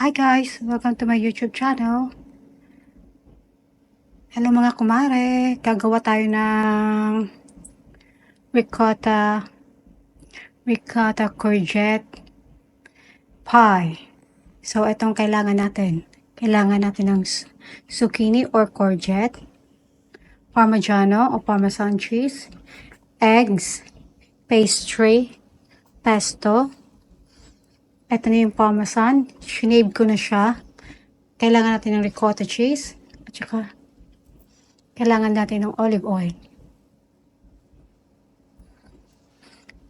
Hi guys! Welcome to my YouTube channel. Hello mga kumare! Gagawa tayo ng ricotta courgette pie. So, itong kailangan natin. Kailangan natin ng zucchini or courgette, parmigiano o parmesan cheese, eggs, pastry, pesto. Ito na yung parmesan. Shinave ko na siya. Kailangan natin ng ricotta cheese. At saka, kailangan natin ng olive oil.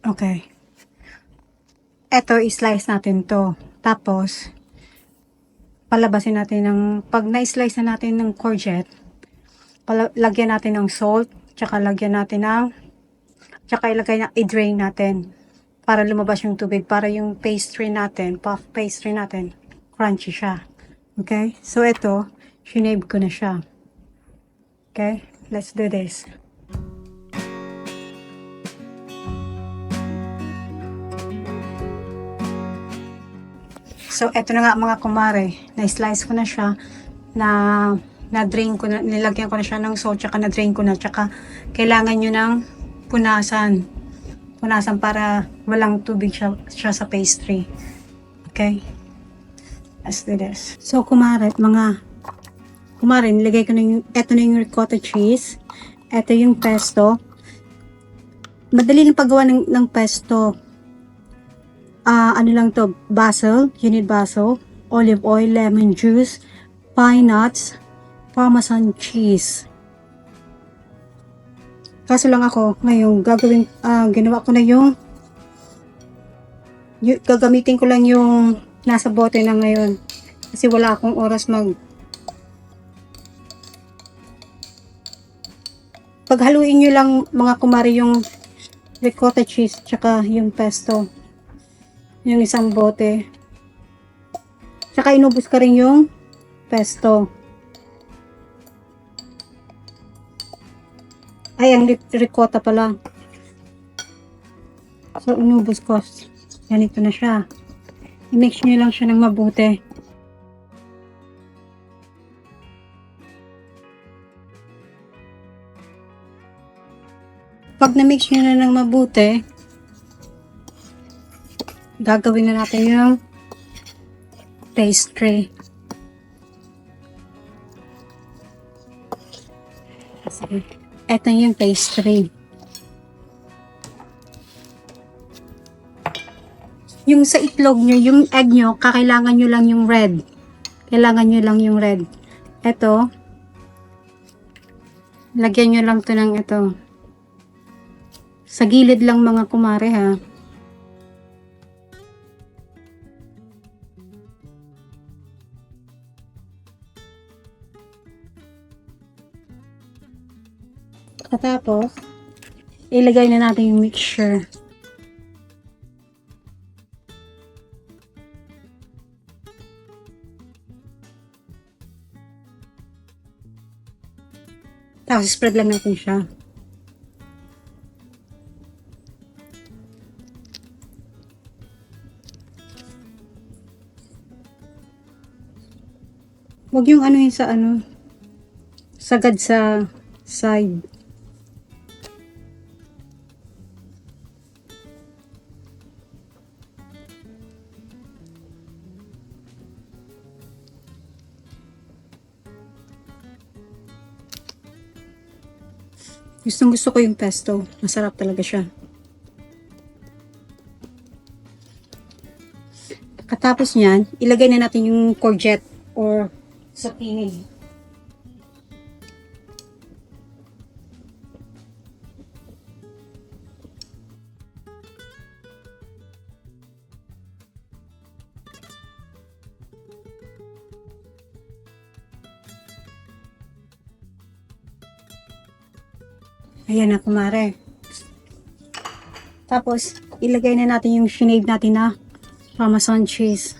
Okay. Ito, i-slice natin to. Tapos, palabasin natin ng, pag na-slice na natin ng courgette, lagyan natin ng salt, tsaka lagyan natin ng, tsaka i-drain natin para lumabas yung tubig, para yung pastry natin, puff pastry natin, crunchy siya. Okay? So, ito, shinave ko na siya. Okay? Let's do this. So, eto na nga mga kumare. Na-slice ko na siya. Na-drain ko na, nilagyan ko na siya ng salt, tsaka na-drain ko na. Tsaka, kailangan nyo ng punasan. Punasan para walang tubig siya sa pastry. Okay? Let's do this. So, kumare, nilagay ko na yung, eto na yung ricotta cheese. Eto yung pesto. Madali lang paggawa ng pesto. Ano lang to, basil, you need basil, olive oil, lemon juice, pine nuts, parmesan cheese. Kaso lang ako, ngayon, ginawa ko na gagamitin ko lang yung nasa bote na ngayon. Kasi wala akong oras paghaluin nyo lang mga kumari yung ricotta cheese, tsaka yung pesto. Yung isang bote. Tsaka inubos ka rin yung pesto. Ay, ang ricotta pala. So, inubos ko. Ganito na siya. I-mix nyo lang siya ng mabuti. Pag na-mix nyo na ng mabuti, gagawin na natin yung pastry. Ito yung pastry. Yung sa itlog nyo, yung egg nyo, kakailangan nyo lang yung red. Kailangan nyo lang yung red. Ito, lagyan nyo lang to ng ito. Sa gilid lang mga kumare ha. Tapos, ilagay na natin yung mixture. Tapos, spread lang natin siya. Huwag yung ano yun sa sagad sa side. Gusto ko yung pesto. Masarap talaga siya. Katapos niyan, ilagay na natin yung courgette or zucchini. Ayan na kumare. Tapos, ilagay na natin yung shinave natin na parmesan cheese.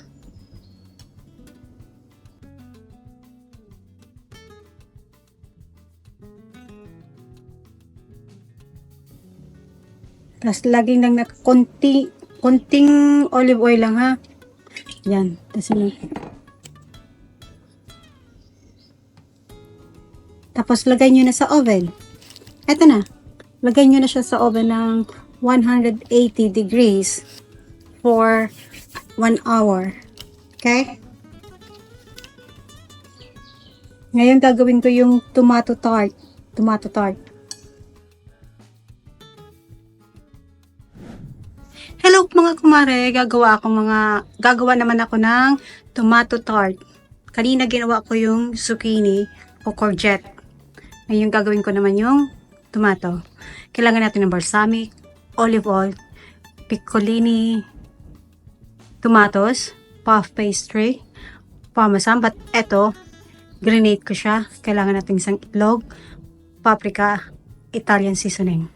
Tapos, laging lang konting olive oil lang ha. Yan. Tapos, Tapos, lagay nyo na sa oven. Eto na. Lagay nyo na siya sa oven ng 180 degrees for 1 hour. Okay? Ngayon, gagawin ko yung tomato tart. Tomato tart. Hello mga kumare, gagawa naman ako ng tomato tart. Kanina ginawa ko yung zucchini o courgette. Ngayon gagawin ko naman yung tomato. Kailangan natin ng balsamic, olive oil, piccolini, tomatoes, puff pastry, parmesan, but eto, grenade ko siya. Kailangan natin isang itlog, paprika, Italian seasoning.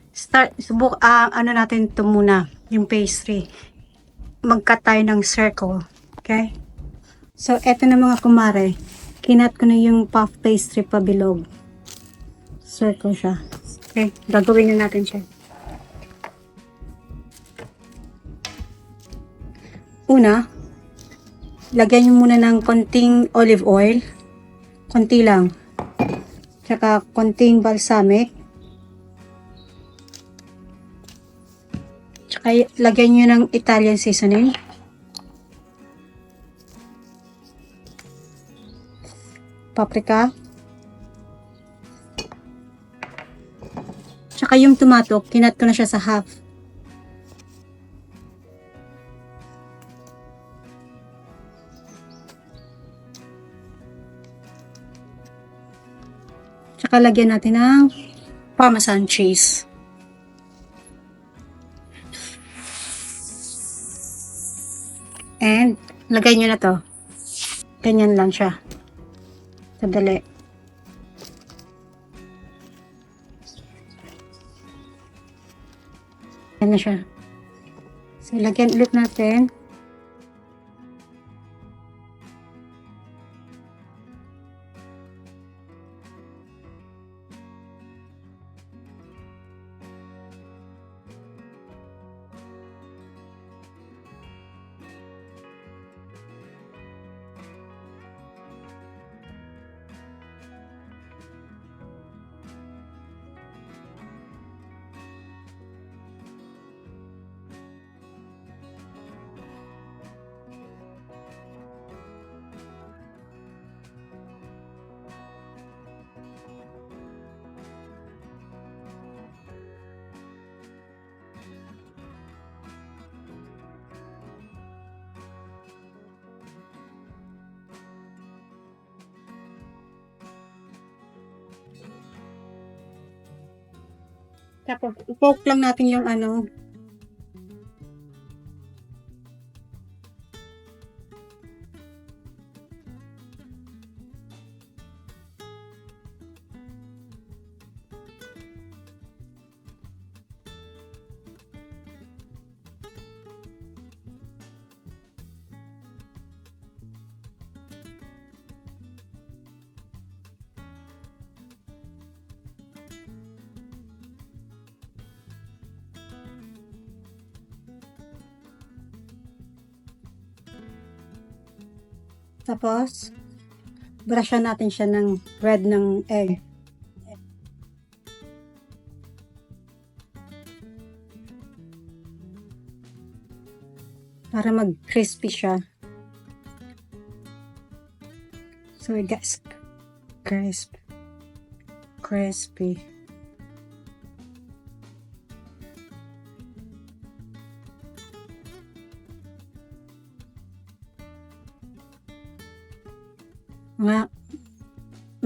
Ano natin ito muna, yung pastry. Mag-cut tayo ng circle. Okay? So, eto na mga kumare. Kinat ko na yung puff pastry pabilog. Circle siya. Okay? Gagawin na natin siya. Una, lagyan nyo muna ng konting olive oil. Konti lang. Tsaka konting balsamic. Tsaka lagyan nyo ng Italian seasoning. Paprika. Tsaka yung tomato, kinat ko na siya sa half. Tsaka lagyan natin ng parmesan cheese. And, lagay nyo na to. Ganyan lang siya. Sadali. Yan na siya. So, lagyan ulit natin. Tapos, i-poke lang natin yung ano. Tapos, brushan natin siya ng red ng egg. Para mag-crispy siya. So, guys, crispy.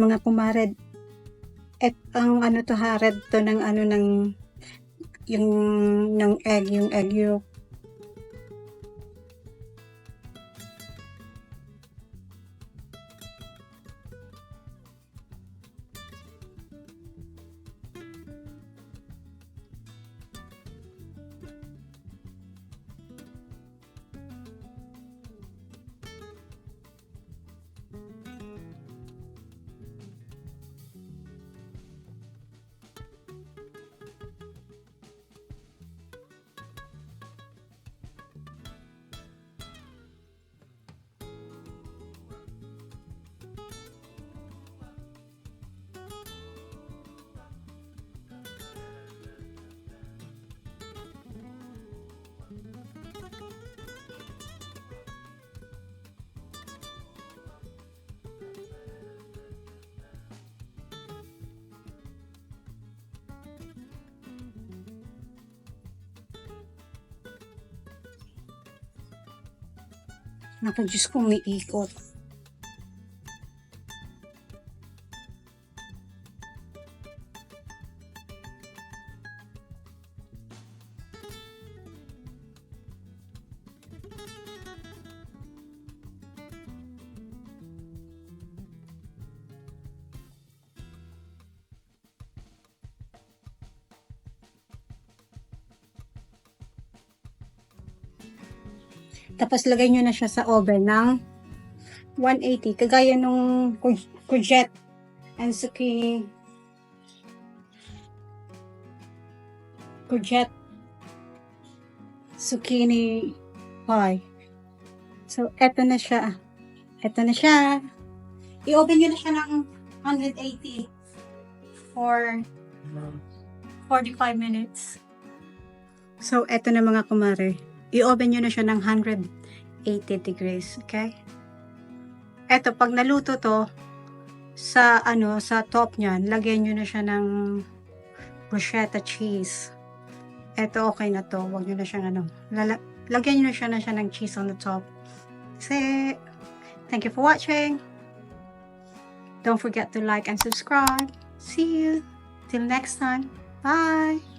Mga kumared, ang ano to ha, red to ng ano ng yung egg yolk. Naku, Diyos ko, umiikot. Tapos lagay nyo na siya sa oven ng 180. Kagaya nung courgette and zucchini. Courgette zucchini pie. So, eto na siya. Eto na siya. I-open nyo na siya ng 180 for 45 minutes. So, eto na mga kumare. I-oven nyo na siya ng 180 degrees. Okay? Eto, pag naluto to, sa top niyan, lagyan nyo na siya ng bruschetta cheese. Eto, okay na to. Huwag nyo na siyang lagyan nyo na siya ng cheese on the top. That's it. Thank you for watching. Don't forget to like and subscribe. See you. Till next time. Bye.